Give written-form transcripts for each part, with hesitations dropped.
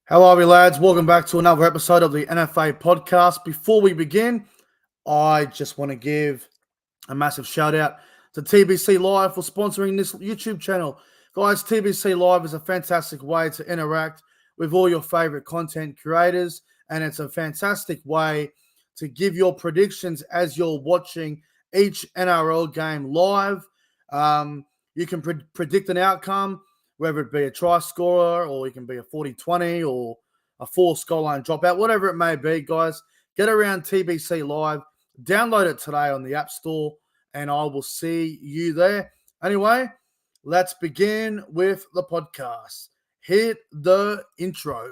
How are we, lads? Welcome back to another episode of the Nfa Podcast. Before we begin, I just want to give a massive shout out to TBC Live for sponsoring this YouTube channel. Guys, TBC Live is a fantastic way to interact with all your favorite content creators, and it's a fantastic way to give your predictions as you're watching each NRL game live. You can predict an outcome, whether it be a try scorer or it can be a 40-20 or a 4-scoreline dropout, whatever it may be, guys. Get around TBC Live. Download it today on the App Store, and I will see you there. Anyway, let's begin with the podcast. Hit the intro.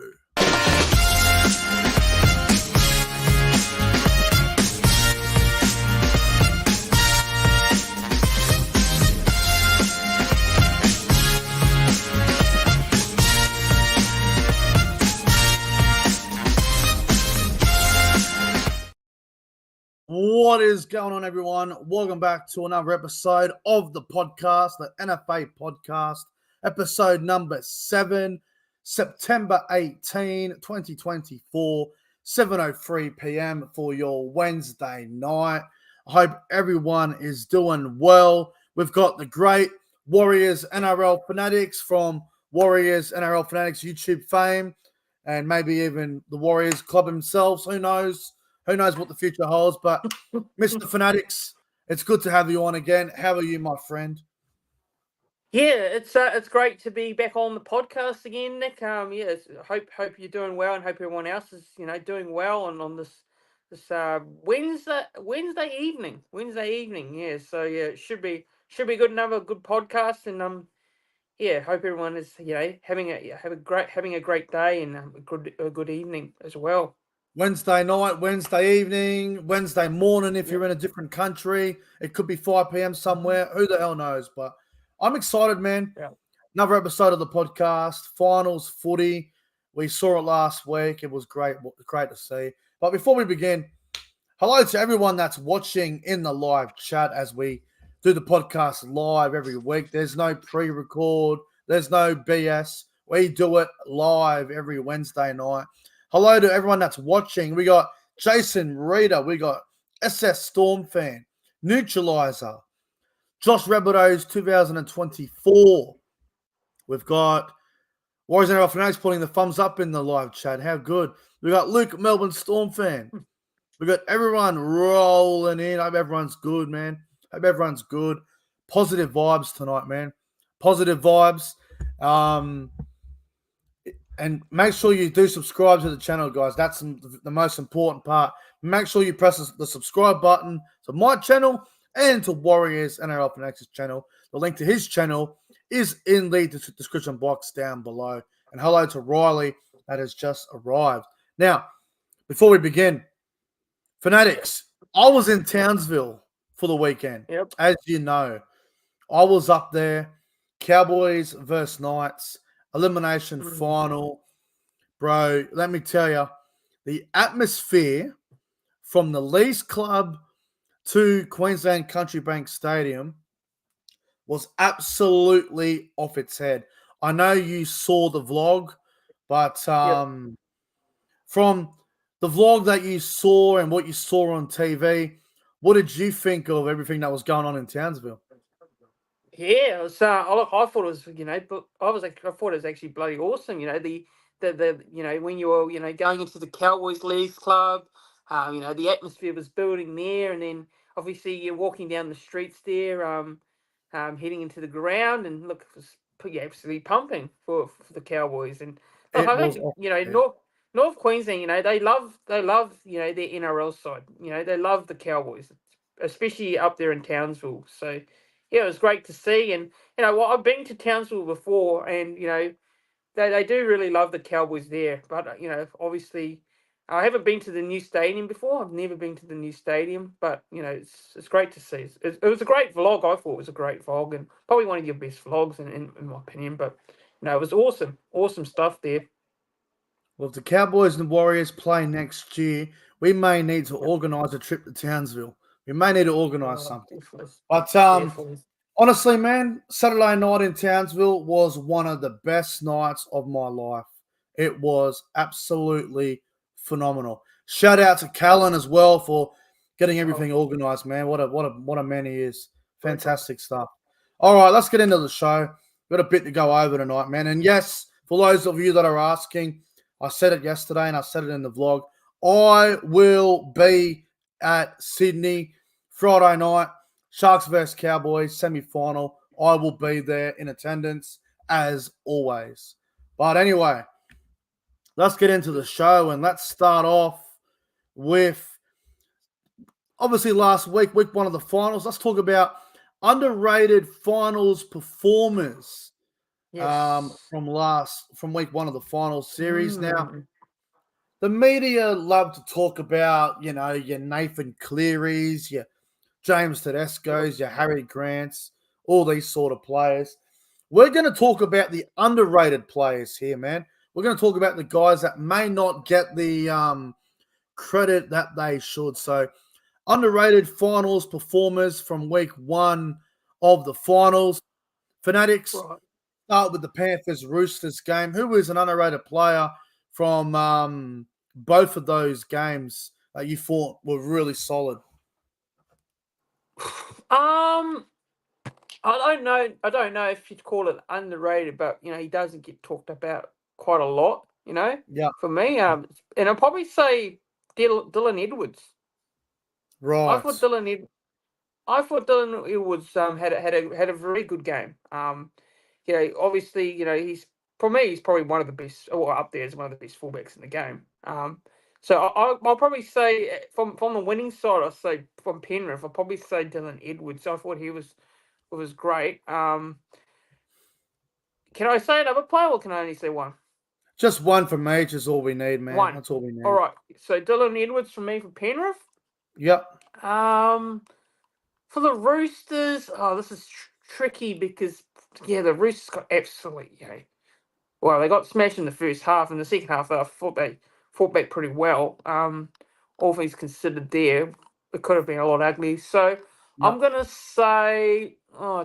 What is going on, everyone? Welcome back to another episode of the podcast, the Nfa Podcast, episode number 7, September 18, 2024, 7:03 p.m. for your Wednesday night. I hope everyone is doing well. We've got the great Warriors NRL Fanatics from Warriors NRL Fanatics YouTube fame, and maybe even the Warriors club themselves. Who knows? Who knows what the future holds? But Mr. Fanatics, it's good to have you on again. How are you, my friend? Yeah, it's great to be back on the podcast again, Nick. Hope you're doing well, and hope everyone else is doing well on this Wednesday evening. Yeah, so yeah, it should be good. Another good podcast, and hope everyone is having a great day and a good evening as well. Wednesday night, Wednesday evening, Wednesday morning if you're in a different country. It could be 5 p.m. somewhere. Who the hell knows? But I'm excited, man. Yeah. Another episode of the podcast. Finals footy. We saw it last week. It was great to see. But before we begin, hello to everyone that's watching in the live chat as we do the podcast live every week. There's no pre-record. There's no BS. We do it live every Wednesday night. Hello to everyone that's watching. We got Jason Reader. We got SS Storm Fan, Neutralizer, Josh Rabbitohs 2024. We've got Warriors NRL Fanatics putting the thumbs up in the live chat. How good. We got Luke Melbourne Storm Fan. We got everyone rolling in. Hope everyone's good, man. Hope everyone's good. Positive vibes tonight, man. Positive vibes. And make sure you do subscribe to the channel, guys. That's the most important part. Make sure you press the subscribe button to my channel and to Warriors NRL Fanatics channel. The link to his channel is in the description box down below. And hello to Riley that has just arrived. Now, before we begin, Fanatics, I was in Townsville for the weekend. Yep. As you know, I was up there. Cowboys versus Knights. Elimination final. Bro, let me tell you, the atmosphere from the Lees Club to Queensland Country Bank Stadium was absolutely off its head. I know you saw the vlog, but from the vlog that you saw and what you saw on TV, what did you think of everything that was going on in Townsville? Yeah, it was, I thought it was, but I thought it was actually bloody awesome. The when you were, going into the Cowboys Leagues Club, the atmosphere was building there, and then obviously you're walking down the streets there, heading into the ground, and look, it was absolutely pumping for the Cowboys, and I think North Queensland, they love their NRL side, they love the Cowboys, especially up there in Townsville, so. Yeah, it was great to see, and I've been to Townsville before, and they do really love the Cowboys there. But obviously, I haven't been to the new stadium before. I've never been to the new stadium, but it's great to see. It was a great vlog. I thought it was a great vlog, and probably one of your best vlogs in my opinion. But it was awesome stuff there. Well, if the Cowboys and Warriors play next year, we may need to organise a trip to Townsville. We may need to organise something. But honestly, man, Saturday night in Townsville was one of the best nights of my life. It was absolutely phenomenal. Shout out to Callan as well for getting everything organized, man. What a man he is. Fantastic stuff. All right, let's get into the show. Got a bit to go over tonight, man. And yes, for those of you that are asking, I said it yesterday and I said it in the vlog. I will be at Sydney Friday night, Sharks vs Cowboys semi-final. I will be there in attendance as always. But anyway, let's get into the show and let's start off with obviously last week, week one of the finals. Let's talk about underrated finals performers from week one of the finals series. Now, the media love to talk about, your Nathan Clearys, your James Tedesco's, your Harry Grants, all these sort of players. We're going to talk about the underrated players here, man. We're going to talk about the guys that may not get the credit that they should. So, underrated finals performers from week one of the finals. Fanatics, start with the Panthers-Roosters game. Who is an underrated player from both of those games that you thought were really solid? I don't know if you'd call it underrated, but he doesn't get talked about quite a lot. Yeah. For me, and I'll probably say Dylan Edwards. Right. I thought Dylan Edwards had a very good game. Obviously, he's probably one of the best, or up there as one of the best fullbacks in the game. So I'll probably say from the winning side, I'll say from Penrith, I'll probably say Dylan Edwards. I thought he was great. Can I say another player, or can I only say one? Just one from me is all we need, man. One. That's all we need. All right. So Dylan Edwards for me for Penrith. Yep. For the Roosters, this is tricky because the Roosters got absolutely, well, they got smashed in the first half. In the second half, I thought they fought back pretty well. All things considered, there it could have been a lot ugly. So yep. I'm gonna say, who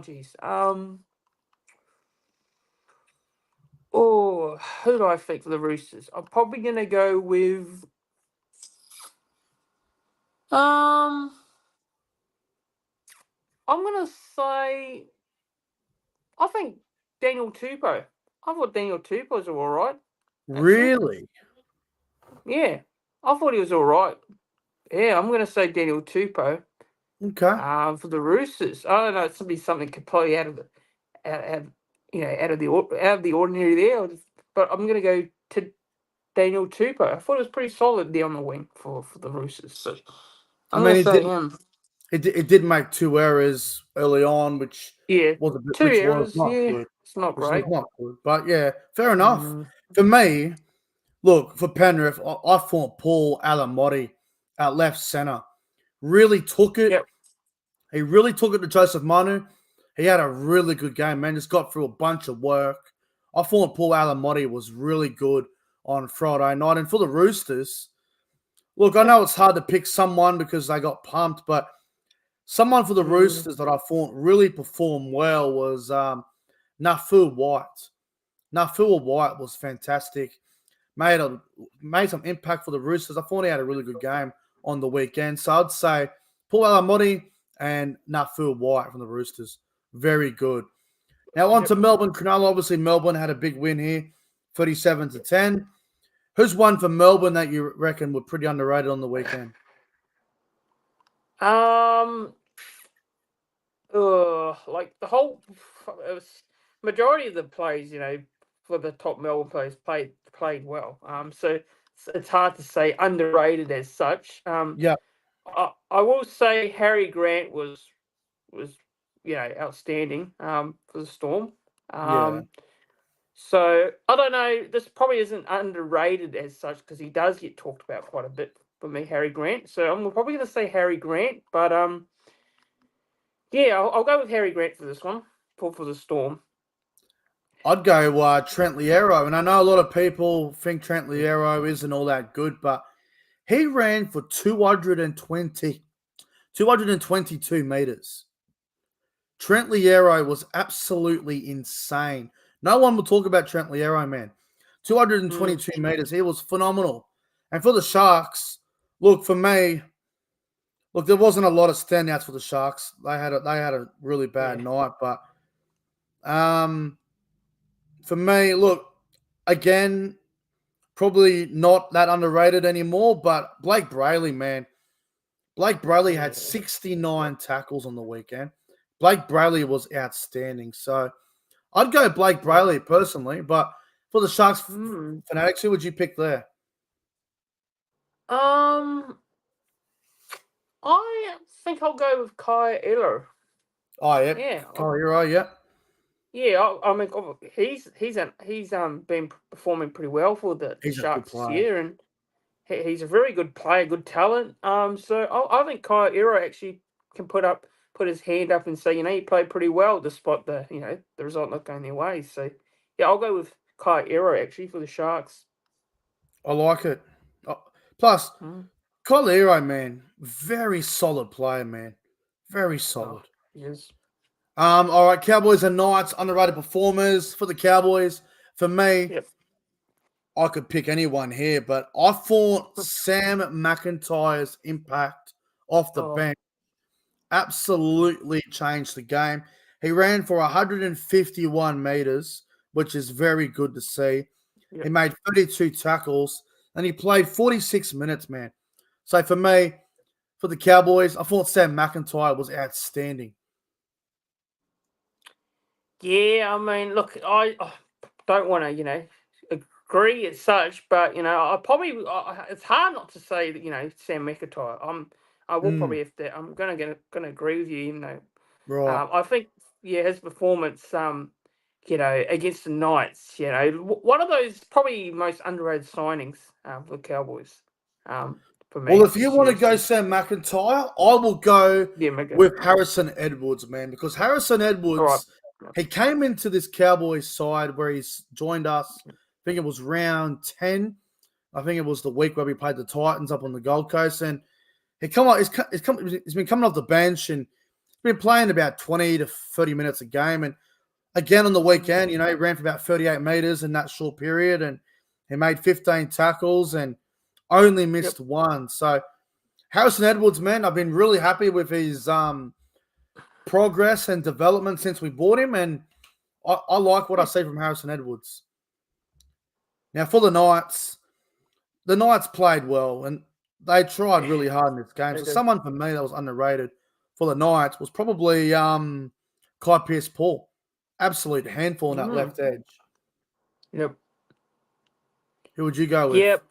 do I think for the Roosters? I'm probably gonna go with I'm gonna say, I think Daniel Tupou. I thought Daniel Tupou was all right. Really? Yeah, I thought he was all right. Yeah, I'm going to say Daniel Tupou. Okay. For the Roosters, I don't know. It's be something completely out of the ordinary there. But I'm going to go to Daniel Tupou. I thought it was pretty solid there on the wing for the Roosters. So I'm going to say him. It did make 2 errors early on, which was a bit, 2 errors. Good. It's not great. It's not good, but yeah, fair enough. For me, look, for Penrith, I thought Paul Alamotti at left centre really took it. Yep. He really took it to Joseph Manu. He had a really good game, man. Just got through a bunch of work. I thought Paul Alamotti was really good on Friday night. And for the Roosters, look, I know it's hard to pick someone because they got pumped, but someone for the Roosters that I thought really performed well was Nfa White. Nfa White was fantastic. Made some impact for the Roosters. I thought he had a really good game on the weekend. So I'd say Paul Alamotti and Nfa White from the Roosters. Very good. Now on to Melbourne Cronulla. Obviously, Melbourne had a big win here, 37-10. Who's one for Melbourne that you reckon were pretty underrated on the weekend? Like the whole majority of the players, for the top Melbourne players played well. So it's hard to say underrated as such. Yeah. I will say Harry Grant was outstanding for the Storm. So I don't know. This probably isn't underrated as such because he does get talked about quite a bit for me, Harry Grant. So I'm probably going to say Harry Grant, but I'll go with Harry Grant for this one for the Storm. I'd go Trent Liero, and I know a lot of people think Trent Liero isn't all that good, but he ran for 222 meters. Trent Liero was absolutely insane. No one will talk about Trent Liero, man. Mm. 222 meters. He was phenomenal. And for the Sharks, look, for me, look, there wasn't a lot of standouts for the Sharks. They had a really bad Yeah. night, but for me, look, again, probably not that underrated anymore, but Blake Brayley, man. Blake Brayley had Yeah. 69 tackles on the weekend. Blake Brayley was outstanding. So I'd go Blake Yeah. Brayley personally, but for the Sharks Mm. Fanatics, who would you pick there? Um, I think I'll go with Kai Eller. Oh, yeah. Yeah, Collier, yeah. yeah. I mean, he's been performing pretty well for the He's a good Sharks this player. year, and he's a very good player, good talent. So I think Kai Era actually can put his hand up and say, he played pretty well despite the result not going their way. So yeah, I'll go with Kai Era actually for the Sharks. I like it. Plus, Mm. Collier, man, very solid player, man. Very Oh, solid. yes. All right, Cowboys and Knights, underrated performers for the Cowboys. For me, Yep. I could pick anyone here, but I thought Sam McIntyre's impact off the Oh, bench absolutely changed the game. He ran for 151 meters, which is very good to see. He yep. made 32 tackles, and he played 46 minutes, man. So for me, for the Cowboys, I thought Sam McIntyre was outstanding. Yeah, I mean, look, I don't want to, agree as such, but I probably it's hard not to say that Sam McIntyre. I will Mm, probably have to. I'm gonna agree with you. right. I think his performance, against the Knights, one of those probably most underrated signings for the Cowboys, for Well, me if you this want to year. go So Sam McIntyre, I will go yeah, Mega. with Harrison Edwards, man, because Harrison All right. Edwards, he came into this Cowboys side where he's joined us. I think it was round 10. I think it was the week where we played the Titans up on the Gold Coast. And he's been coming off the bench and been playing about 20 to 30 minutes a game. And again on the weekend, he ran for about 38 meters in that short period. And he made 15 tackles and only Yep. missed one. So Harrison Edwards, man, I've been really happy with his progress and development since we bought him, and I like what I Yeah. see from Harrison Edwards. Now, for the Knights played well, and they tried really hard in this game. They So do. someone for me that was underrated for the Knights was probably Kai Pierce-Paul. Absolute handful on that Mm. left edge. Yep. Who would you go with? Yep.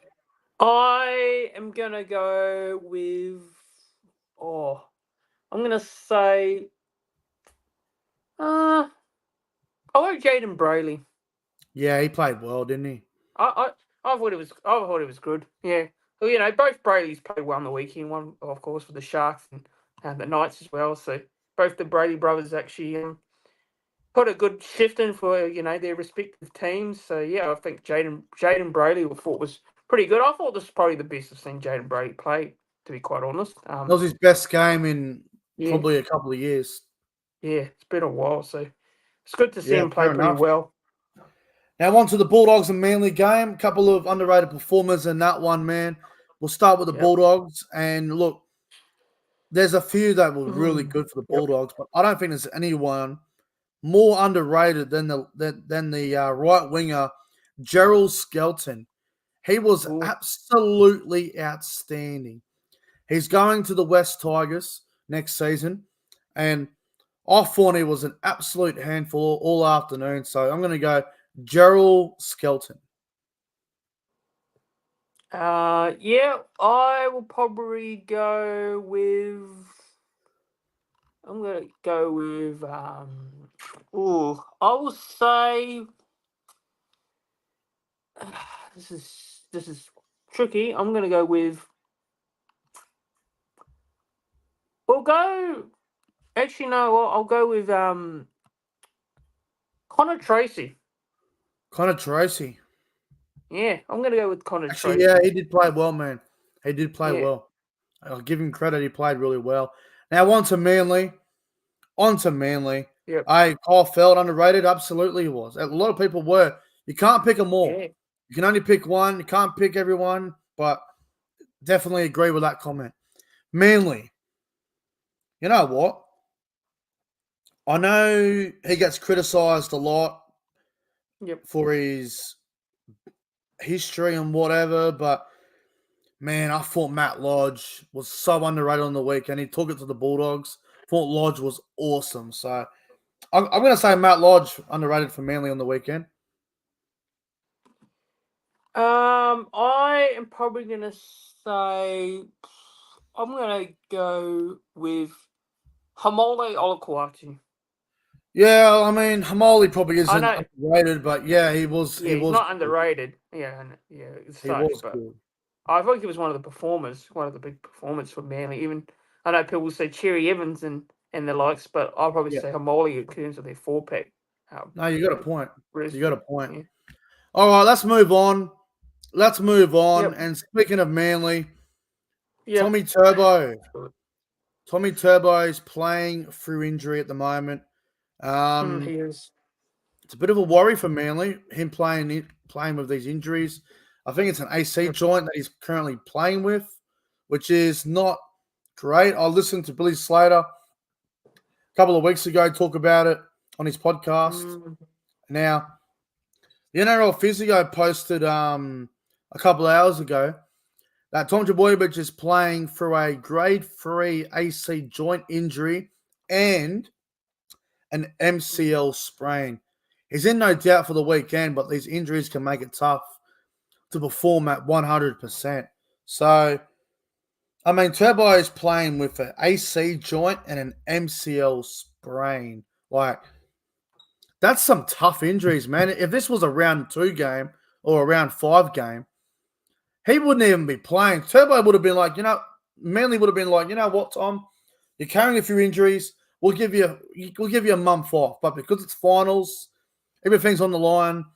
I am gonna go with. Oh, I'm gonna say. I'll go Jaden Brayley. Yeah, he played well, didn't he? I thought it was. I thought it was good. Yeah. Well, both Brayleys played well on the weekend. One, of course, for the Sharks and the Knights as well. So both the Brady brothers actually put a good shift in for their respective teams. So yeah, I think Jaden Brady I thought was pretty good. I thought this was probably the best I've seen Jaden Brady play, to be quite honest. That was his best game in Yeah, probably a couple of years. yeah, it's been a while, so it's good to see Yeah, him play fair pretty enough. well. Now on to the Bulldogs and Manly game. A couple of underrated performers in that one, man. We'll start with the Yep. Bulldogs. And look, there's a few that were really Mm. good for the Yep. Bulldogs, but I don't think there's anyone more underrated than the right winger, Gerald Skelton. He was Ooh. absolutely outstanding. He's going to the West Tigers next season, and I thought he was an absolute handful all afternoon. So I'm going to go Gerald Skelton. Yeah, I will probably go with. I'm gonna go with. I will say. This is tricky. I'm gonna go with. We'll go. Actually, no. I'll go with Connor Tracy. Connor Tracy. Yeah, I'm gonna go with Connor Actually, yeah, Tracy. he did play well, man. He did play Yeah. well. I'll give him credit. He played really well. Now, on to Manly. On to Manly. Yep. Kyle Feld underrated. Absolutely, he was. A lot of people were. You can't pick them all. Yeah. You can only pick one. You can't pick everyone, but definitely agree with that comment. Manly, you know what? I know he gets criticised a lot Yep. for his history and whatever, but man, I thought Matt Lodge was so underrated on the weekend. He took it to the Bulldogs. Thought Lodge was awesome. So I'm going to say Matt Lodge underrated for Manly on the weekend. I am probably gonna say I'm gonna go with Hamole Olakuatu. Yeah, I mean, Hamoli probably I isn't know, underrated, but yeah, he was he's not good. underrated. Yeah, as He such, was but good. I think he was one of the big performers for Manly. Even I know people say Cherry Evans and the likes, but I'll probably Yeah. say Hamole in terms of their 4-pack. No, you got a point. You got a point. Yeah. All right, let's move on. Yep. And speaking of Manly, Yep. Tommy Turbo. Tommy Turbo is playing through injury at the moment. He is. It's a bit of a worry for Manly, him playing with these injuries. I think it's an AC joint that he's currently playing with, which is not great. I listened to Billy Slater a couple of weeks ago talk about it on his podcast. Now, the NRL Physio posted a couple of hours ago that Tom Trbojevic is playing through a grade 3 AC joint injury and an MCL sprain. He's in no doubt for the weekend, but these injuries can make it tough to perform at 100%. So, I mean, Turbo is playing with an AC joint and an MCL sprain. Like, that's some tough injuries, man. If this was a round 2 game or a round 5 game, he wouldn't even be playing. Turbo would have been like, Manly would have been like, you know what, Tom? You're carrying a few injuries. We'll give you a month off. But because it's finals, everything's on the line.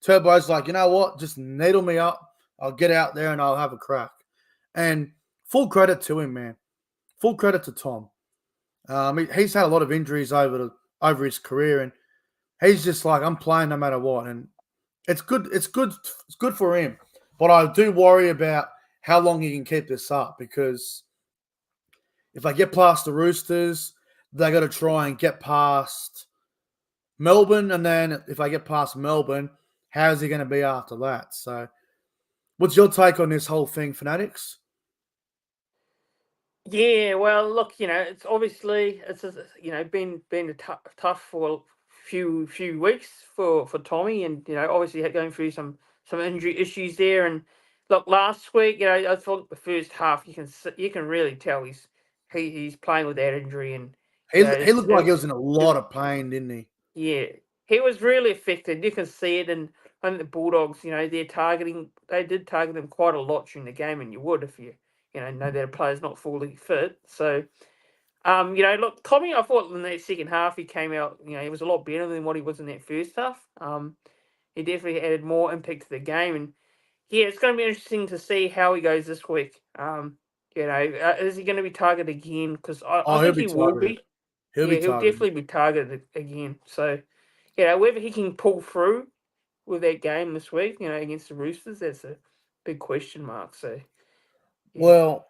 Turbo's like, you know what? Just needle me up. I'll get out there and I'll have a crack. And full credit to him, man. Full credit to Tom. He's had a lot of injuries over his career, and he's just like, I'm playing no matter what. And it's good. It's good for him. But I do worry about how long he can keep this up, because if I get past the Roosters, they got to try and get past Melbourne, and then if I get past Melbourne, how's he going to be after that? So, what's your take on this whole thing, Fanatics? Yeah, well, look, it's obviously been a tough for a few weeks for Tommy, and obviously going through some injury issues there. And look, last week, I thought the first half you can really tell he's playing with that injury, and He looked like he was in a lot of pain, didn't he? Yeah, he was really affected. You can see it, and I think the Bulldogs, they did target him quite a lot during the game, and you would if you know that a player's not fully fit. So, look, Tommy, I thought in that second half he came out, he was a lot better than what he was in that first half. He definitely added more impact to the game, and yeah, it's going to be interesting to see how he goes this week. Is he going to be targeted again? Because I He'll think be he will targeted. be. He'll be targeted. Definitely be targeted again. So, whether he can pull through with that game this week, against the Roosters, that's a big question mark. So, yeah. Well,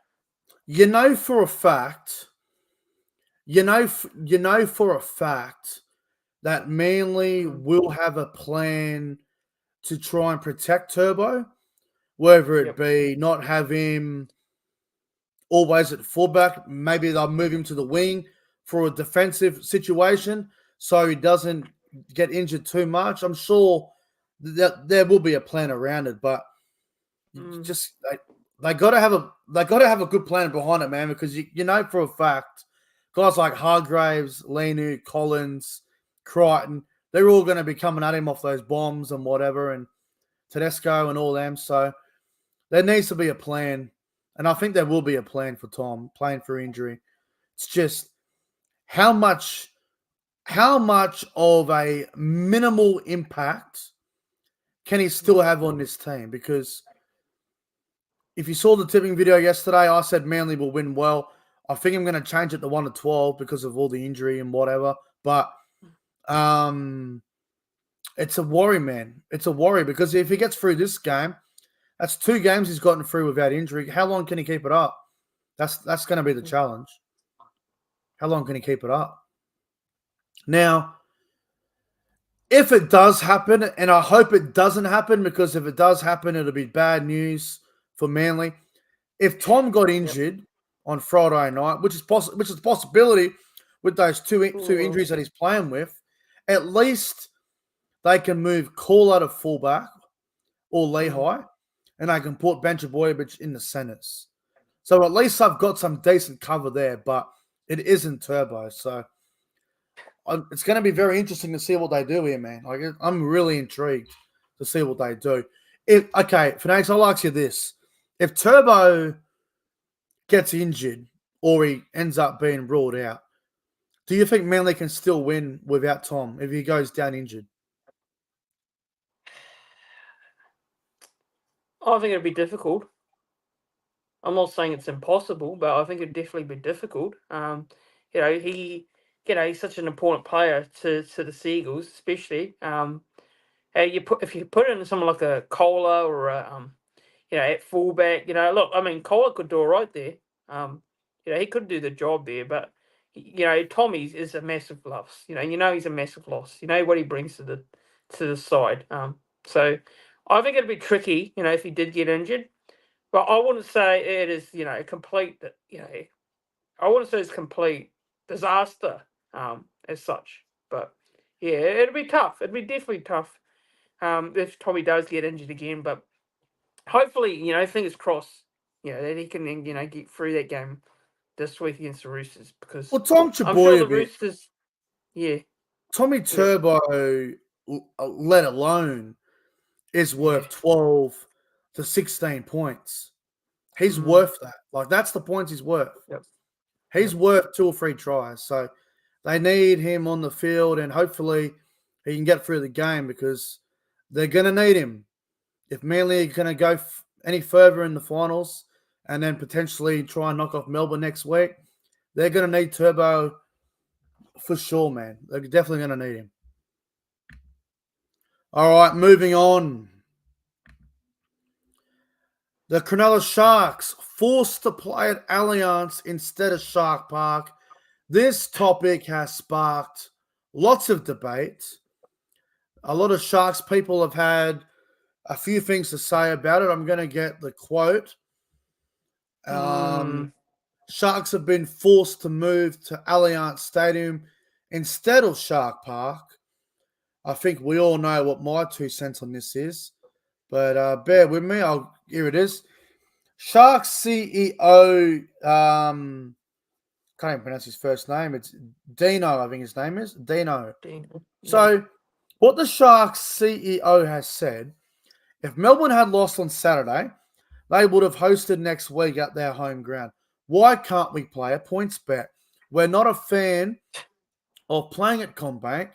for a fact, for a fact that Manly will have a plan to try and protect Turbo, whether it be not have him always at fullback. Maybe they'll move him to the wing for a defensive situation so he doesn't get injured too much. I'm sure that there will be a plan around it, but just they got to have a good plan behind it, man, because you know for a fact guys like Hargraves, Lenu, Collins, Crichton, they're all going to be coming at him off those bombs and whatever, and Tedesco and all them. So there needs to be a plan. And I think there will be a plan for Tom playing for injury. It's just how much of a minimal impact can he still have on this team? Because if you saw the tipping video yesterday, I said Manly will win well. I think I'm going to change it to 1-12 because of all the injury and whatever. But It's a worry, man. It's a worry because if he gets through this game, that's 2 games he's gotten through without injury. How long can he keep it up? That's going to be the challenge. How long can he keep it up? Now, if it does happen, and I hope it doesn't happen, because if it does happen, it'll be bad news for Manly. If Tom got injured on Friday night, which is a possibility with those two injuries that he's playing with, at least they can move Call to fullback or Lehigh, and they can put Benjabojevic in the centres. So at least I've got some decent cover there, but it isn't Turbo. So it's going to be very interesting to see what they do here, man. Like, I'm really intrigued to see what they do. Fanatics, I'll ask you this. If Turbo gets injured or he ends up being ruled out, do you think Manly can still win without Tom if he goes down injured? I think it'd be difficult. I'm not saying it's impossible, but I think it'd definitely be difficult. He's such an important player to the Seagulls, especially. If you put in someone like a Kohler or at fullback, look, I mean, Kohler could do all right there. He could do the job there, but Tommy is a massive loss. He's a massive loss. You know what he brings to the side. So I think it'd be tricky. If he did get injured. But I wouldn't say it is, a complete, I wouldn't say it's complete disaster as such. But yeah, it'd be tough. It'd be definitely tough if Tommy does get injured again. But hopefully, fingers crossed, that he can, get through that game this week against the Roosters, because Tom I'm sure the Roosters, Tommy Turbo, let alone, is worth 12 to 16 points. He's worth that. Like, that's the points he's worth. Yep. He's worth 2 or 3 tries. So they need him on the field, and hopefully he can get through the game, because they're going to need him. If Manly are going to go any further in the finals and then potentially try and knock off Melbourne next week, they're going to need Turbo for sure, man. They're definitely going to need him. All right, moving on. The Cronulla Sharks forced to play at Allianz instead of Shark Park. This topic has sparked lots of debate. A lot of Sharks people have had a few things to say about it. I'm going to get the quote. Sharks have been forced to move to Allianz Stadium instead of Shark Park. I think we all know what my 2 cents on this is, but bear with me. Here it is. Sharks CEO, can't even pronounce his first name. It's Dino, I think his name is. Dino. Yeah. So what the Sharks CEO has said, if Melbourne had lost on Saturday, they would have hosted next week at their home ground. Why can't we play a points bet? We're not a fan of playing at CommBank.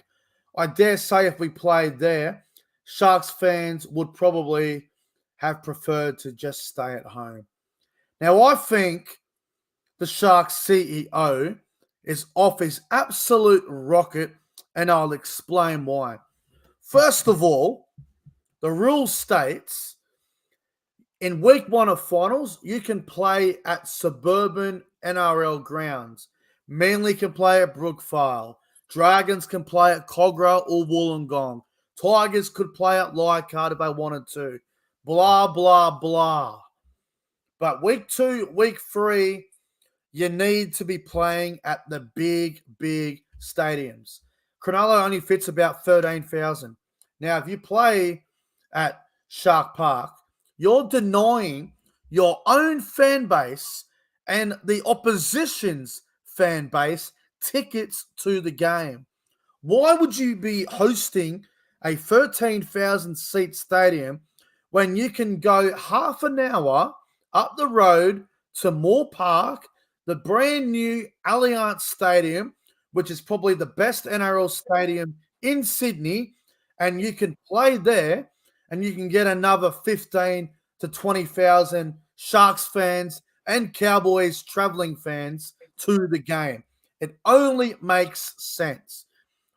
I dare say if we played there, Sharks fans would probably have preferred to just stay at home. Now, I think the Sharks CEO is off his absolute rocket, and I'll explain why. First of all, the rule states in week 1 of finals, you can play at suburban NRL grounds. Manly can play at Brookvale. Dragons can play at Cogra or Wollongong. Tigers could play at Leichhardt if they wanted to. Blah, blah, blah. But week 2, week 3, you need to be playing at the big, big stadiums. Cronulla only fits about 13,000. Now, if you play at Shark Park, you're denying your own fan base and the opposition's fan base tickets to the game. Why would you be hosting a 13,000 seat stadium when you can go half an hour up the road to Moore Park, the brand new Allianz Stadium, which is probably the best NRL stadium in Sydney, and you can play there and you can get another 15 to 20,000 Sharks fans and Cowboys traveling fans to the game. It only makes sense.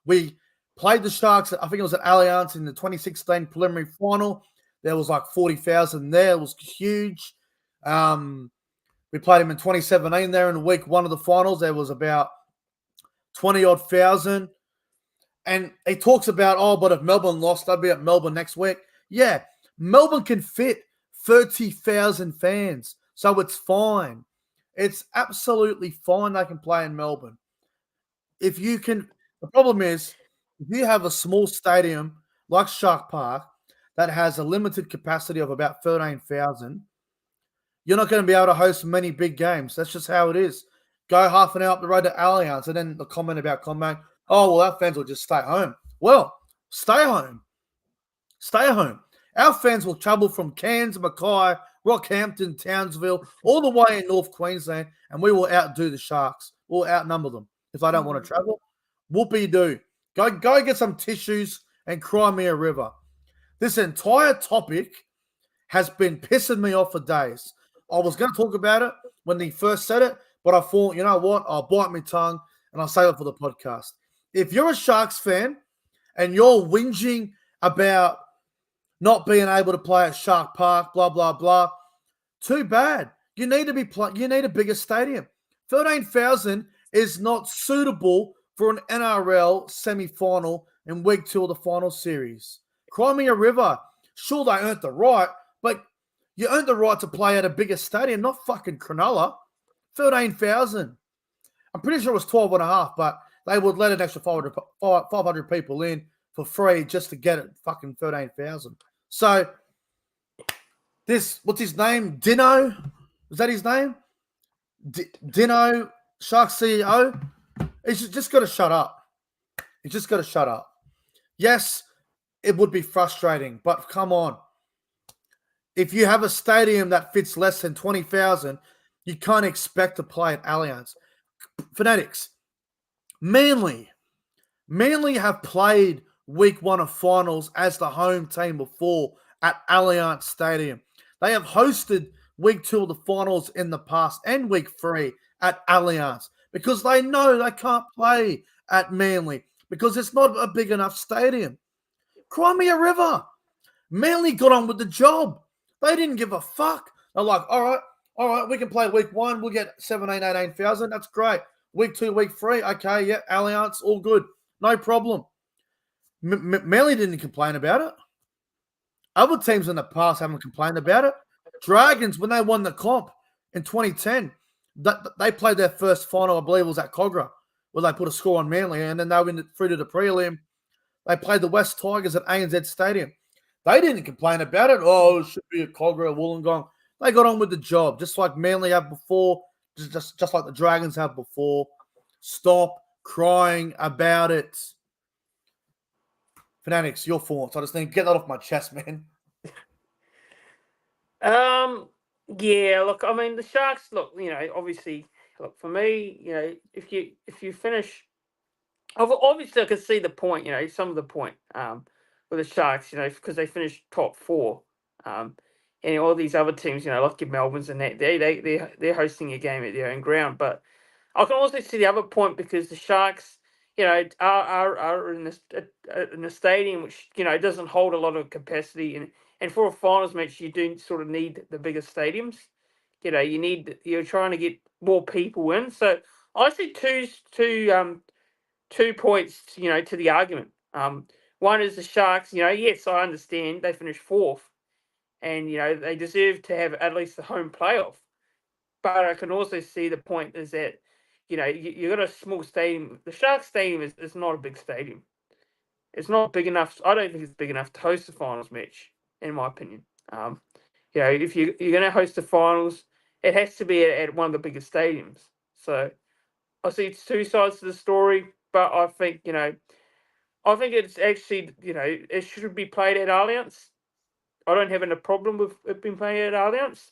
We Played the Sharks, I think it was at Allianz in the 2016 preliminary final. There was like 40,000 there. It was huge. We played him in 2017 there in week one of the finals. There was about 20-odd thousand. And he talks about, but if Melbourne lost, I'd be at Melbourne next week. Yeah, Melbourne can fit 30,000 fans, so it's fine. It's absolutely fine they can play in Melbourne. The problem is, if you have a small stadium like Shark Park that has a limited capacity of about 13,000, you're not going to be able to host many big games. That's just how it is. Go half an hour up the road to Allianz, and then the comment about Combank, our fans will just stay home. Well, stay home. Stay home. Our fans will travel from Cairns, Mackay, Rockhampton, Townsville, all the way in North Queensland, and we will outdo the Sharks. We'll outnumber them. If they don't want to travel, whoopee-doo. Go get some tissues and cry me a river. This entire topic has been pissing me off for days. I was going to talk about it when he first said it, but I thought, you know what? I'll bite my tongue and I'll save it for the podcast. If you're a Sharks fan and you're whinging about not being able to play at Shark Park, blah, blah, blah, too bad. You need a bigger stadium. 13,000 is not suitable for an NRL semi-final in week 2 of the final series. Cry me a river. Sure, they earned the right, but you earned the right to play at a bigger stadium, not fucking Cronulla. 13,000. I'm pretty sure it was 12 and a half, but they would let an extra 500 people in for free just to get it fucking 13,000. So what's his name? Dino? Is that his name? Dino, Shark CEO? He's just got to shut up. He's just got to shut up. Yes, it would be frustrating, but come on. If you have a stadium that fits less than 20,000, you can't expect to play at Allianz. Fanatics. Manly have played week 1 of finals as the home team before at Allianz Stadium. They have hosted week 2 of the finals in the past and week 3 at Allianz because they know they can't play at Manly because it's not a big enough stadium. Cry me a river. Manly got on with the job. They didn't give a fuck. They're like, all right, we can play week 1. We'll get 18,000. That's great. Week 2, week 3. Okay, yeah, Allianz, all good. No problem. Manly didn't complain about it. Other teams in the past haven't complained about it. Dragons, when they won the comp in 2010, they played their first final, I believe it was at Cogra, where they put a score on Manly, and then they went through to the prelim. They played the West Tigers at ANZ Stadium. They didn't complain about it. Oh, it should be a Cogra, a Wollongong. They got on with the job, just like Manly have before, just like the Dragons have before. Stop crying about it. Fanatics, your thoughts. I just need to get that off my chest, man. Yeah, look, I mean, the Sharks, look, obviously, look, for me, if you finish, obviously I can see the point, some of the point with the Sharks, because they finished top 4. And all these other teams, like your Melbournes and that, they're hosting a game at their own ground. But I can also see the other point because the Sharks, are in a stadium which doesn't hold a lot of capacity, and for a finals match you do sort of need the bigger stadiums. You're trying to get more people in. So I see two points, to the argument. One is the Sharks. Yes, I understand they finished 4th. And, they deserve to have at least the home playoff. But I can also see the point is that, you got a small stadium. The Sharks Stadium is not a big stadium. It's not big enough. I don't think it's big enough to host a finals match, in my opinion. If you're going to host the finals, it has to be at one of the biggest stadiums. So I see it's two sides to the story, but I think, it's actually, it should be played at Allianz. I don't have a problem with it being played at Allianz,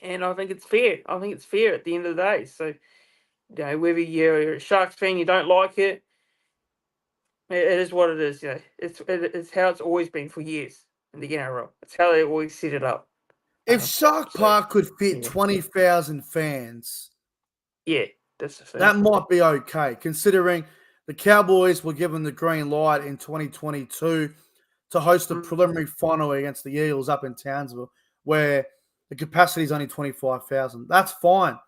and I think it's fair. I think it's fair at the end of the day. So, whether you're a Sharks fan, you don't like it, it is what it is. It's how it's always been for years in the NRL. It's how they always set it up. If Shark Park could fit 20,000 fans, yeah, that's the thing. that might be okay, considering the Cowboys were given the green light in 2022 to host a preliminary final against the Eagles up in Townsville, where the capacity is only 25,000. That's fine.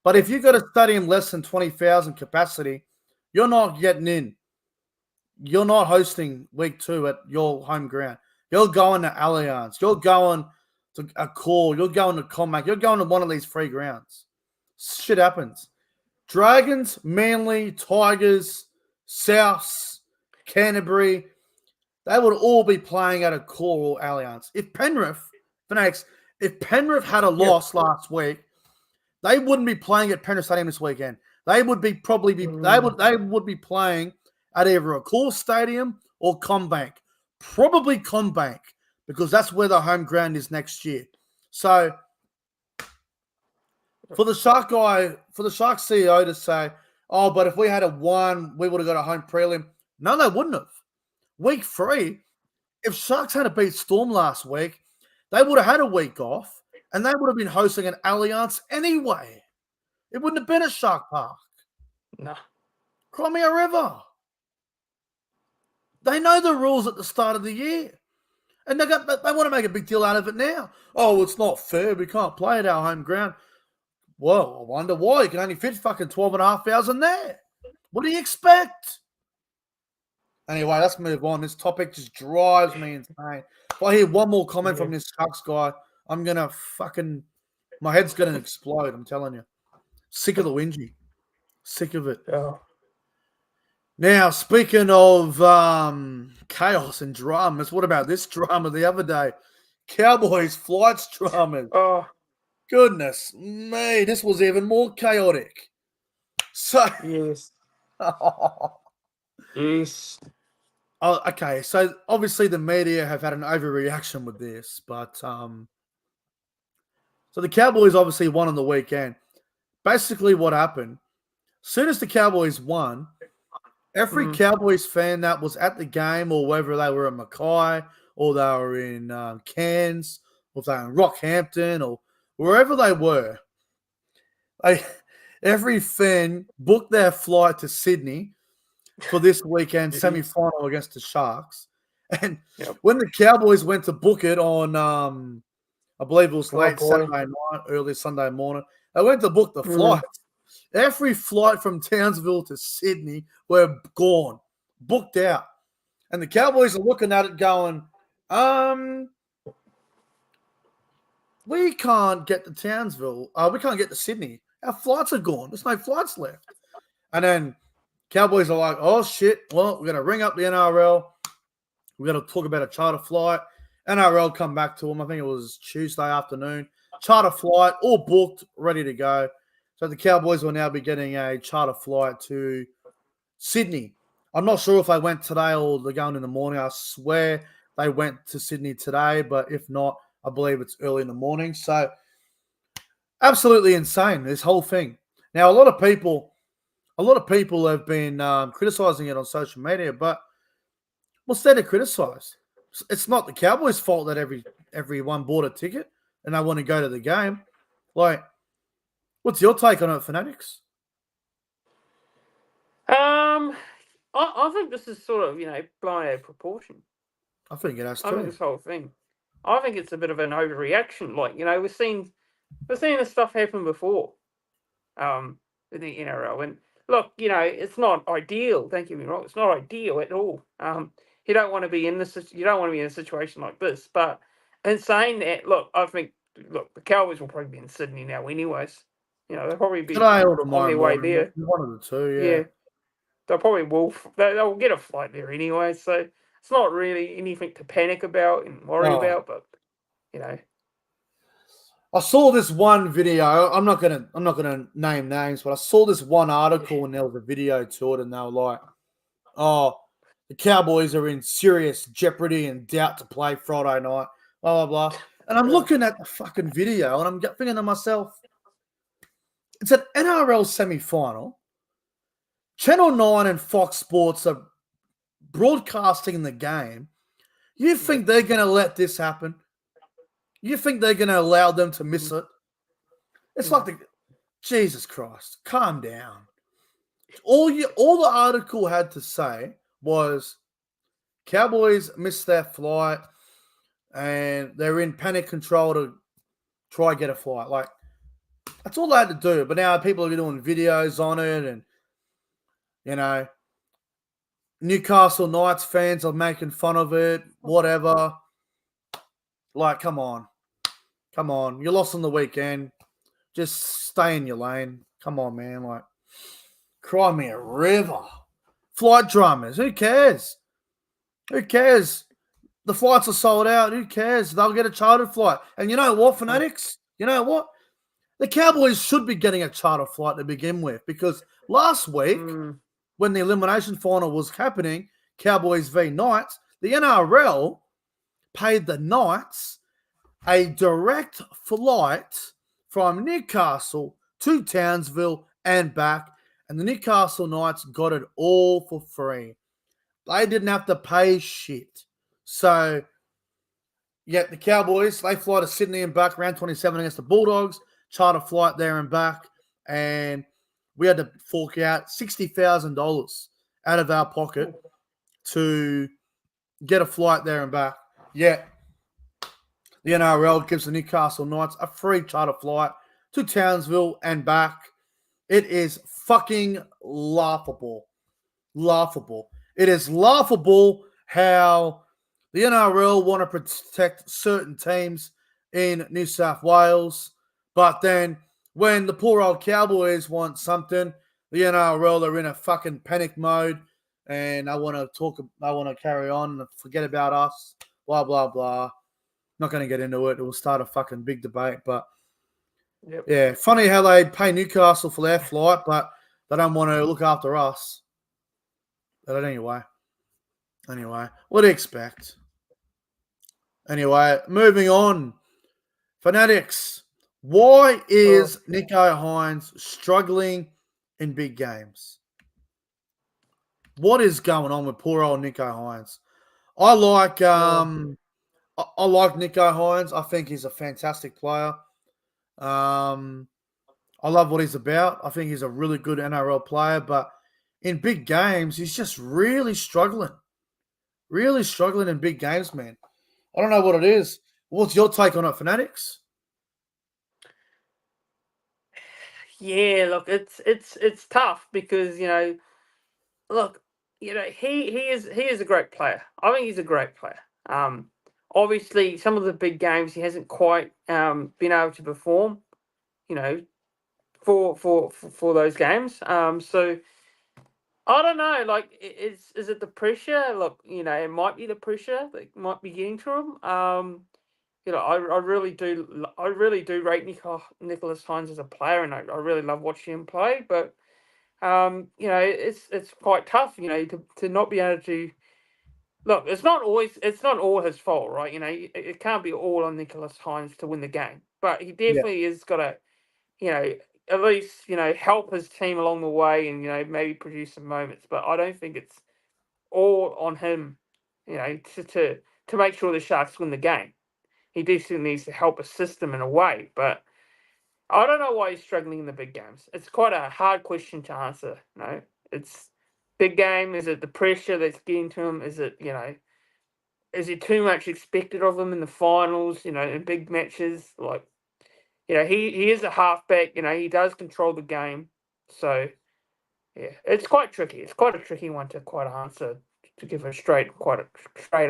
But if you've got a stadium less than 20,000 capacity, you're not getting in. You're not hosting week 2 at your home ground. You're going to Allianz. You're going to a call. You're going to Comac. You're going to one of these 3 grounds. Shit happens. Dragons, Manly, Tigers, Souths, Canterbury, they would all be playing at a call or Allianz. If Penrith, Fanatics, if Penrith had a loss last week, they wouldn't be playing at Penrith Stadium this weekend. They would be they would be playing at either a Core Stadium or Combank. Probably Combank, because that's where the home ground is next year. So for the Shark CEO to say, oh, but if we had a 1, we would have got a home prelim. No, they wouldn't have. Week 3, if Sharks had beat Storm last week, they would have had a week off and they would have been hosting an Allianz anyway. It wouldn't have been a Shark Park. No. Crimea River. They know the rules at the start of the year. And they want to make a big deal out of it now. Oh, it's not fair. We can't play at our home ground. Well, I wonder why. You can only fit fucking 12,500 there. What do you expect? Anyway, let's move on. This topic just drives me insane. If I hear one more comment from this Sharks guy, I'm going to my head's going to explode, I'm telling you. Sick of the whingy. Sick of it. Oh. Now, speaking of chaos and dramas, what about this drama the other day? Cowboys flights dramas. Oh. Goodness me, this was even more chaotic. So, yes. Yes. Oh, okay, so obviously the media have had an overreaction with this, but so the Cowboys obviously won on the weekend. Basically what happened, as soon as the Cowboys won, every Cowboys fan that was at the game, or whether they were in Mackay, or they were in Cairns, or they were in Rockhampton, or wherever they were, every fan booked their flight to Sydney for this weekend semi-final against the Sharks. And when the Cowboys went to book it on, I believe it was late Saturday night, early Sunday morning, they went to book the flight. Every flight from Townsville to Sydney were gone, booked out. And the Cowboys are looking at it going, we can't get to Townsville. We can't get to Sydney. Our flights are gone. There's no flights left. And then Cowboys are like, oh, shit. Well, we're going to ring up the NRL. We're going to talk about a charter flight. NRL come back to them. I think it was Tuesday afternoon. Charter flight, all booked, ready to go. So the Cowboys will now be getting a charter flight to Sydney. I'm not sure if they went today or they're going in the morning. I swear they went to Sydney today, but if not, I believe it's early in the morning. So absolutely insane, this whole thing. Now, a lot of people have been criticizing it on social media, but what's there to criticize? It's not the Cowboys' fault that everyone bought a ticket and they want to go to the game. Like, what's your take on it, Fanatics? I think this is sort of, blown out of proportion. I think it has too. I think this whole thing. I think it's a bit of an overreaction. Like, we've seen this stuff happen before. In the NRL, and look, it's not ideal. Don't get me wrong; it's not ideal at all. You don't want to be in this. You don't want to be in a situation like this. But in saying that, I think the Cowboys will probably be in Sydney now, anyways. They'll probably be on their way there. One of the two, yeah. They'll probably they'll get a flight there anyway. So it's not really anything to panic about and worry about. But I saw this one video. I'm not gonna name names, but I saw this one article and there was a video to it, and they were like, "Oh, the Cowboys are in serious jeopardy and doubt to play Friday night." Blah blah blah. And I'm looking at the fucking video, and I'm thinking to myself, "It's an NRL semi-final. Channel 9 and Fox Sports are broadcasting the game. You think they're going to let this happen? You think they're going to allow them to miss it?" It's like Jesus Christ, calm down. all the article had to say was Cowboys missed their flight and they're in panic control to try and get a flight. Like, that's all they had to do. But now people are doing videos on it, and, you know, Newcastle Knights fans are making fun of it, whatever. Like, come on. Come on. You lost on the weekend. Just stay in your lane. Come on, man. Like, cry me a river. Flight dramas. Who cares? Who cares? The flights are sold out. Who cares? They'll get a chartered flight. And you know what, Fanatics? You know what? The Cowboys should be getting a charter flight to begin with, because last week, when the elimination final was happening, Cowboys v Knights, the NRL paid the Knights a direct flight from Newcastle to Townsville and back, and the Newcastle Knights got it all for free. They didn't have to pay shit. So, yeah, the Cowboys, they fly to Sydney and back, round 27 against the Bulldogs, charter flight there and back, and we had to fork out $60,000 out of our pocket to get a flight there and back. Yeah, the NRL gives the Newcastle Knights a free charter flight to Townsville and back. It is fucking laughable. Laughable. It is laughable how the NRL want to protect certain teams in New South Wales, but then when the poor old Cowboys want something, the NRL are in a fucking panic mode, and I want to carry on and forget about us, blah, blah, blah. Not going to get into it. It will start a fucking big debate, but yeah, funny how they pay Newcastle for their flight, but they don't want to look after us. But anyway, what do you expect? Anyway, moving on. Fanatics, why is Nico Hines struggling in big games? What is going on with poor old Nico Hines? I like Nico Hines. I think he's a fantastic player. I love what he's about. I think he's a really good NRL player, but in big games, he's just really struggling. Really struggling in big games, man. I don't know what it is. What's your take on it, Fanatics? Yeah, look, it's tough because, you know, look, you know, he is a great player. I think he's a great player. Obviously, some of the big games he hasn't quite been able to perform, you know, for those games. So I don't know. Like, is it the pressure? Look, you know, it might be the pressure that might be getting to him. You know, I really do rate Nicholas Hines as a player, and I really love watching him play. But you know, it's quite tough, you know, to not be able to look. It's not all his fault, right? You know, it can't be all on Nicholas Hines to win the game, but he definitely has got to, you know, at least, you know, help his team along the way, and, you know, maybe produce some moments. But I don't think it's all on him, you know, to make sure the Sharks win the game. He definitely needs to help assist them in a way, but I don't know why he's struggling in the big games. It's quite a hard question to answer. No, it's big game. Is it the pressure that's getting to him? Is it, you know, is it too much expected of him in the finals? You know, in big matches, like, you know, he is a halfback. You know, he does control the game. So yeah, it's quite tricky. It's quite a tricky one to give a straight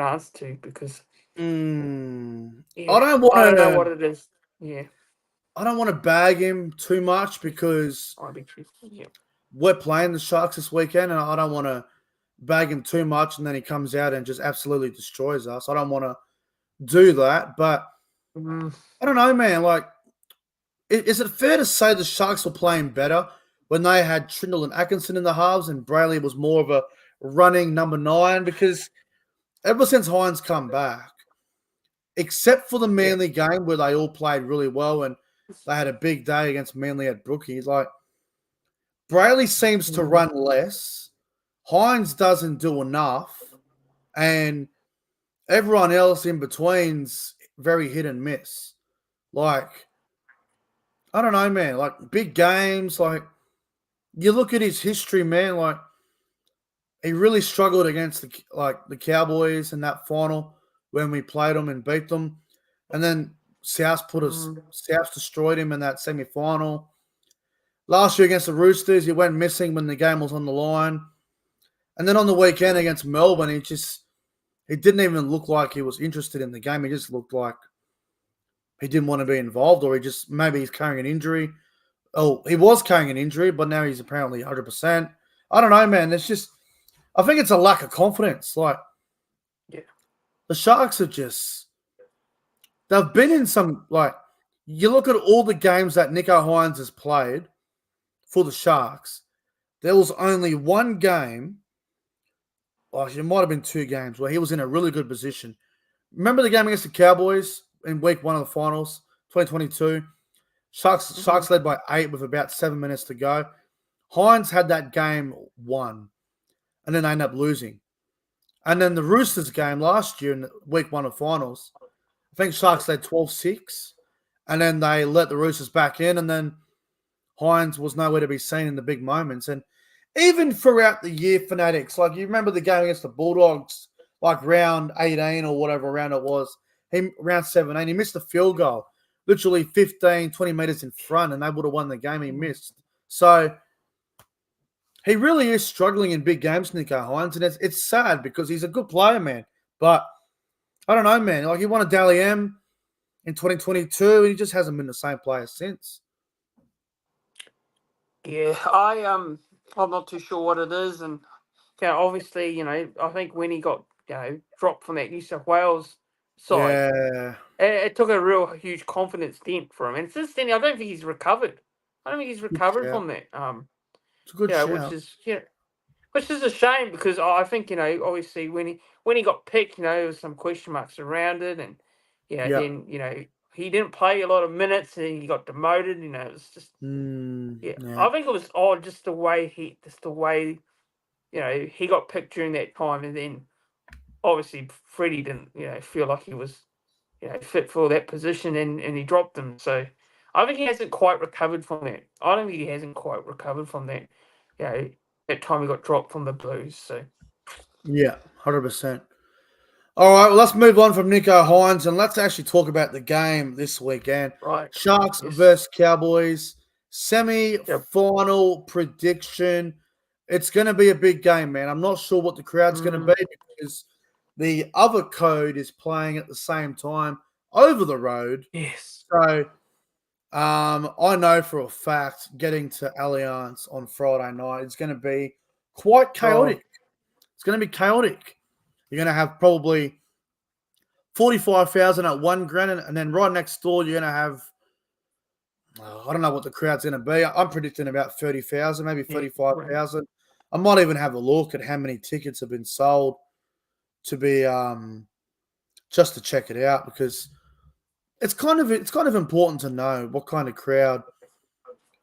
answer to, because yeah, I don't know what it is. Yeah. I don't want to bag him too much because we're playing the Sharks this weekend, and I don't want to bag him too much and then he comes out and just absolutely destroys us. I don't want to do that, but I don't know, man. Like, is it fair to say the Sharks were playing better when they had Trindle and Atkinson in the halves and Brayley was more of a running number 9? Because ever since Hines come back, except for the Manly game where they all played really well and they had a big day against Manly at Brookies, like, Brayley seems to run less. Hines doesn't do enough. And everyone else in between's very hit and miss. Like, I don't know, man. Like, big games, like, you look at his history, man. Like he really struggled against the Cowboys in that final when we played them and beat them, and then South destroyed him in that semi final. Last year against the Roosters, he went missing when the game was on the line, and then on the weekend against Melbourne, he didn't even look like he was interested in the game. He just looked like he didn't want to be involved, or maybe he's carrying an injury. Oh, he was carrying an injury, but now he's apparently 100%. I don't know, man. I think it's a lack of confidence. Like, Yeah. the Sharks they've been in some, like, you look at all the games that Nico Hines has played for the Sharks, there was only one game, actually, it might have been two games, where he was in a really good position. Remember the game against the Cowboys in week one of the finals, 2022? Sharks led by 8 with about 7 minutes to go. Hines had that game won, and then they ended up losing. And then the Roosters game last year in week one of finals, I think Sharks led 12-6, and then they let the Roosters back in, and then Hines was nowhere to be seen in the big moments. And even throughout the year, Fanatics, like you remember the game against the Bulldogs, like round 18 or whatever round it was, round 17, he missed a field goal, literally 15, 20 meters in front, and they would have won the game. He missed. So he really is struggling in big games, Nico Hines, and it's sad because he's a good player, man. But I don't know, man. Like he won a Dally M in 2022, and he just hasn't been the same player since. Yeah, I'm not too sure what it is, and obviously, I think when he got dropped from that New South Wales side, Yeah, it took a real huge confidence dent for him, and since then, I don't think he's recovered. I don't think he's good recovered shout. from that. It's a good Which shout. is which is a shame because I think obviously when he got picked, there was some question marks around it, and Yeah. then he didn't play a lot of minutes, and he got demoted. It was just Yeah. I think it was odd just the way he got picked during that time, and then obviously Freddie didn't feel like he was fit for that position, and he dropped him. So I think he hasn't quite recovered from that. I don't think he hasn't quite recovered from that. That time he got dropped from the Blues. So Yeah, 100%. All right, well, let's move on from Nico Hines and let's actually talk about the game this weekend. right, Sharks yes, versus Cowboys, yep. semi-final prediction. It's going to be a big game, man. I'm not sure what the crowd's going to Mm, be because the other code is playing at the same time over the road. yes. So I know for a fact getting to Allianz on Friday night is going to be quite Oh, chaotic. It's going to be chaotic. You're going to have probably 45,000 at one grand, and then right next door you're going to have I don't know what the crowd's going to be. I'm predicting about 30,000, maybe yeah. Right. 35,000. I might even have a look at how many tickets have been sold to be just to check it out because it's kind of important to know what kind of crowd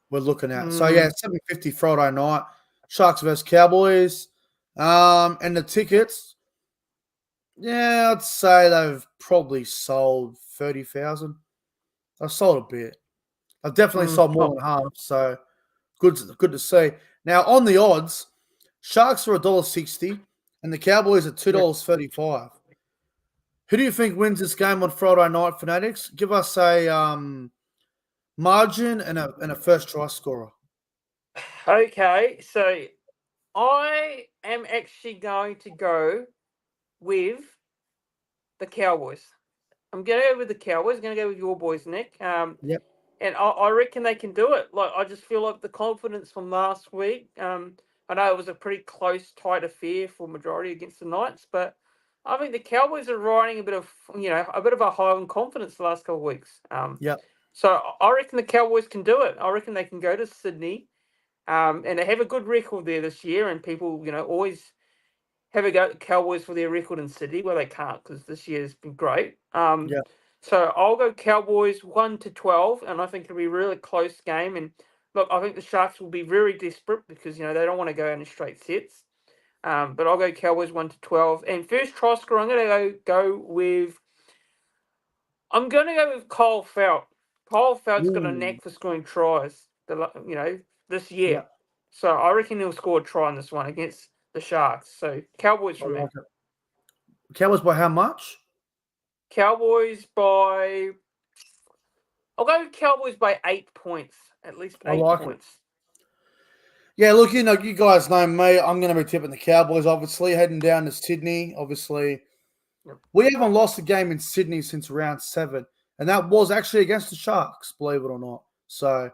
we're looking at. So yeah, Mm, 750 Friday night, Sharks versus Cowboys, and the tickets. Yeah, I'd say they've probably sold 30,000. They've sold a bit. They've definitely sold more oh, than half. So good to see. Now on the odds, Sharks are $1.60 and the Cowboys are yeah. $2.35. Who do you think wins this game on Friday night, Fanatics? Give us a margin and a first try scorer. Okay, so I am actually going to go with the Cowboys. I'm going to go with the Cowboys. I'm going to go with your boys, Nick. Yep. And I reckon they can do it. Like I just feel like the confidence from last week. I know it was a pretty close, tight affair for majority against the Knights, but I think the Cowboys are riding a bit of a high on confidence the last couple of weeks. Yep. So I reckon the Cowboys can do it. I reckon they can go to Sydney, and they have a good record there this year. And people, always have a go at the Cowboys for their record in Sydney. Well, they can't because this year has been great. Yep. So I'll go Cowboys 1-12, and I think it'll be a really close game. And look, I think the Sharks will be very desperate because they don't want to go in straight sets. But I'll go Cowboys 1-12. And first try scorer, I'm going to go with. I'm going to go with Kyle Felt. Kyle Felt's got a Ooh. knack for scoring tries. This year. Yep. So I reckon he'll score a try in this one against the Sharks. So Cowboys I for me. like it. Cowboys by how much? Cowboys by. I'll go Cowboys by 8 points. At least I 8 like it. points. Yeah, look, you guys know me. I'm going to be tipping the Cowboys, obviously, heading down to Sydney. Obviously, Yep. we haven't lost a game in Sydney since round 7, and that was actually against the Sharks, believe it or not. So,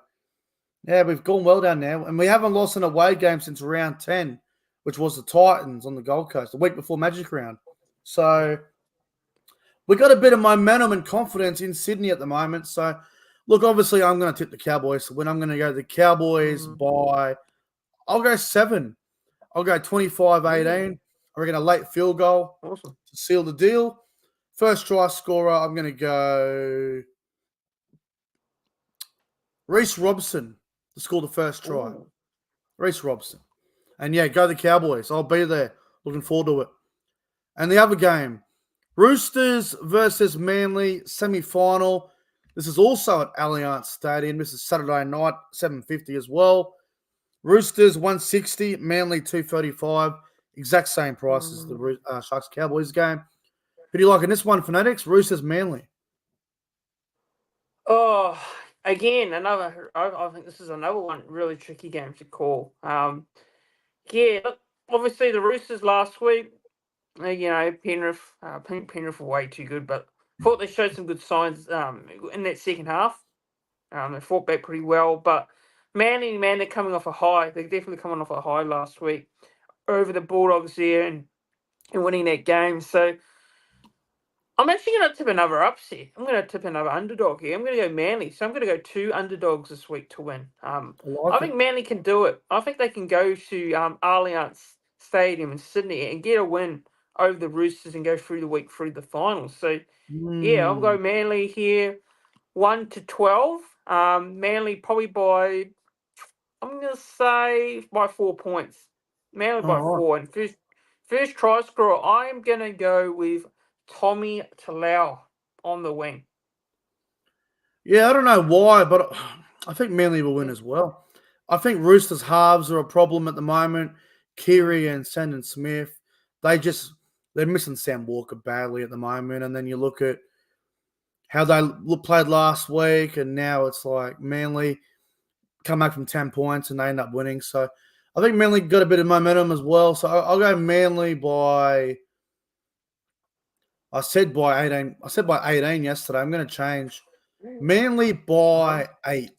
yeah, we've gone well down there, and we haven't lost an away game since round 10, which was the Titans on the Gold Coast, the week before Magic Round. So, we got a bit of momentum and confidence in Sydney at the moment. So, look, obviously, I'm going to tip the Cowboys to win. I'm going to go the Cowboys by, I'll go 7. I'll go 25-18. I reckon a late field goal Awesome. to seal the deal. First try scorer, I'm going to go Reece Robson to score the first try. Ooh. Reece Robson. And yeah, go the Cowboys. I'll be there. Looking forward to it. And the other game, Roosters versus Manly semi-final. This is also at Allianz Stadium. This is Saturday night, 7:50 as well. Roosters 160, Manly 235. Exact same price as the Sharks Cowboys game. Who do you like in this one, Fanatics? Roosters Manly. Oh, again, another. I think this is another one really tricky game to call. Yeah, look, obviously the Roosters last week, Penrith, Penrith were way too good, but thought they showed some good signs in that second half. They fought back pretty well, but Manly, man, they're coming off a high. They're definitely coming off a high last week over the Bulldogs there and winning that game. So I'm actually going to tip another upset. I'm going to tip another underdog here. I'm going to go Manly. So I'm going to go 2 underdogs this week to win. I think Manly can do it. I think they can go to Allianz Stadium in Sydney and get a win over the Roosters and go through the week through the finals. So, yeah, I'll go Manly here 1-12. Manly probably by, I'm going to say, by 4 points. Manly by 4. And first try scorer, I am going to go with Tommy Talau on the wing. Yeah, I don't know why, but I think Manly will win as well. I think Roosters halves are a problem at the moment. Keary and Sandon Smith, they're missing Sam Walker badly at the moment. And then you look at how they played last week, and now it's like Manly come back from 10 points and they end up winning. So I think Manly got a bit of momentum as well. So I'll go Manly by, I said by 18. I said by 18 yesterday. I'm going to change. Manly by 8.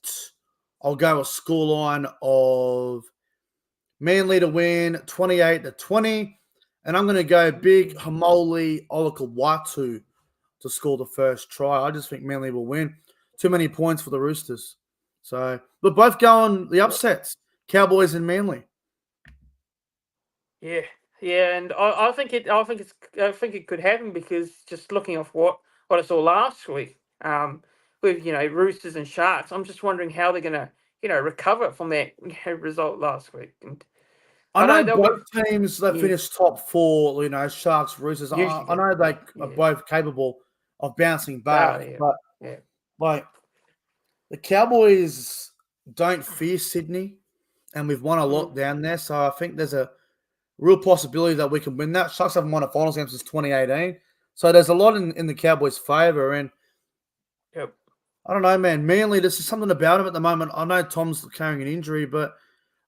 I'll go a scoreline of Manly to win 28-20. And I'm going to go big Hamoli Olakawatu to score the first try. I just think Manly will win. Too many points for the Roosters. So we're both going the upsets. Cowboys and Manly. Yeah, and I think it could happen because just looking off what I saw last week, with Roosters and Sharks, I'm just wondering how they're gonna recover from that result last week. And I know they'll both teams that finished top 4, Sharks, Roosters. I know they are both capable of bouncing back, but like the Cowboys don't fear Sydney, and we've won a lot down there, so I think there's a real possibility that we can win that. Sharks haven't won a finals game since 2018, so there's a lot in the Cowboys' favour. And I don't know, man. Manly, there's something about him at the moment. I know Tom's carrying an injury, but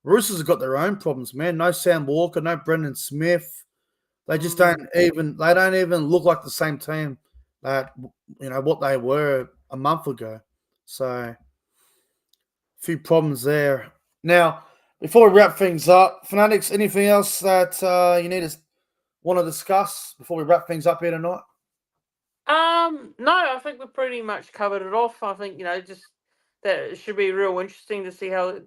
Roosters have got their own problems, man. No Sam Walker, no Brendan Smith. They just don't even look like the same team that what they were a month ago. So a few problems there. Now, before we wrap things up, Fanatics, anything else that you want to discuss before we wrap things up here tonight? No, I think we've pretty much covered it off. I think just that it should be real interesting to see how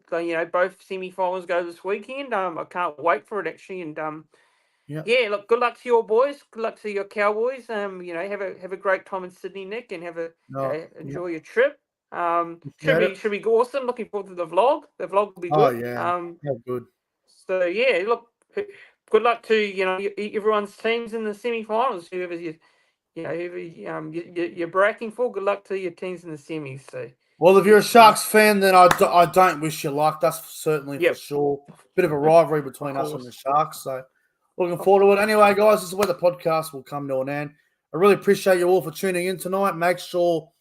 both semi-finals go this weekend. I can't wait for it actually, and yeah, look, good luck to your boys. Good luck to your Cowboys. Have a great time in Sydney, Nick, and enjoy your trip. Should be awesome. Looking forward to the vlog. The vlog will be good. Oh yeah, good. So yeah, look, good luck to everyone's teams in the semi-finals. Whoever you're bracking for. Good luck to your teams in the semis. So Well, if you're a Sharks fan, then I don't wish you luck. That's certainly Yep. for sure. Bit of a rivalry between us and the Sharks. So looking forward to it. Anyway, guys, this is where the podcast will come to an end. I really appreciate you all for tuning in tonight. Make sure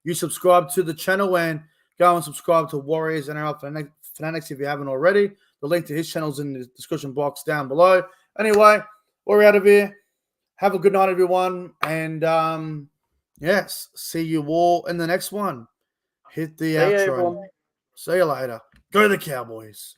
you subscribe to the channel and go and subscribe to Warriors and our Fanatics if you haven't already. The link to his channel is in the description box down below. Anyway, we're out of here. Have a good night, everyone. And yes, see you all in the next one. Hit the outro. Everyone. See you later. Go the Cowboys.